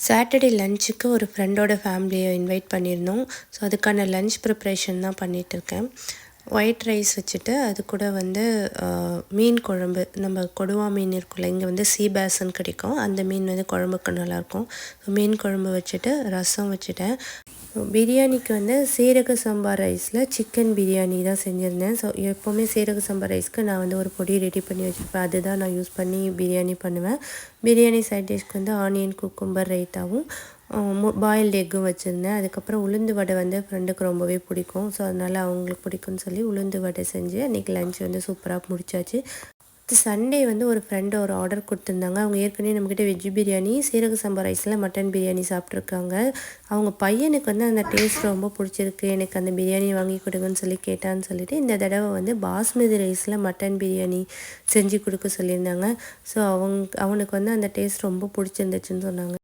Saturday லஞ்சுக்கு ஒரு ஃப்ரெண்டோட ஃபேமிலியை இன்வைட் பண்ணியிருந்தோம். ஸோ அதுக்கான லஞ்ச் ப்ரிப்ரேஷன் தான் பண்ணிகிட்ருக்கேன். ஒயிட் ரைஸ் வச்சுட்டு அது கூட வந்து மீன் குழம்பு, நம்ம கொடுவா மீன் இருக்குல்ல, இங்கே வந்து சீ பேஸ்ன்னு கிடைக்கும், அந்த மீன் வந்து குழம்புக்கு நல்லாயிருக்கும். மீன் குழம்பு வச்சுட்டு ரசம் வச்சுட்டேன். பிரியாணிக்கு வந்து சீரக சம்பா ரைஸில் சிக்கன் பிரியாணி தான் செஞ்சுருந்தேன். ஸோ எப்போவுமே சீரக சம்பா ரைஸ்க்கு நான் வந்து ஒரு பொடி ரெடி பண்ணி வச்சுருப்பேன். அதுதான் நான் யூஸ் பண்ணி பிரியாணி பண்ணுவேன். பிரியாணி சைட் டிஷ்க்கு வந்து ஆனியன் குக்கும்பர் ரைத்தாவும் பாயில்டு எக்கும் வச்சுருந்தேன். அதுக்கப்புறம் உளுந்து வடை வந்து ஃப்ரெண்டுக்கு ரொம்பவே பிடிக்கும். ஸோ அதனால் அவங்களுக்கு பிடிக்கும்னு சொல்லி உளுந்து வடை செஞ்சு அன்றைக்கி லஞ்ச் வந்து சூப்பராக முடிச்சாச்சு. சண்டே வந்து ஒரு ஃப்ரெண்டு ஒரு ஆர்டர் கொடுத்துருந்தாங்க. அவங்க ஏற்கனவே நம்மக்கிட்ட வெஜ் பிரியாணி, சீரக சம்பா ரைஸில் மட்டன் பிரியாணி சாப்பிட்ருக்காங்க. அவங்க பையனுக்கு வந்து அந்த டேஸ்ட் ரொம்ப பிடிச்சிருக்கு, எனக்கு அந்த பிரியாணி வாங்கி கொடுங்கன்னு சொல்லி கேட்டான்னு சொல்லிவிட்டு இந்த தடவை வந்து பாஸ்மதி ரைஸில் மட்டன் பிரியாணி செஞ்சு கொடுக்க சொல்லியிருந்தாங்க. ஸோ அவனுக்கு வந்து அந்த டேஸ்ட் ரொம்ப பிடிச்சிருந்துச்சுன்னு சொன்னாங்க.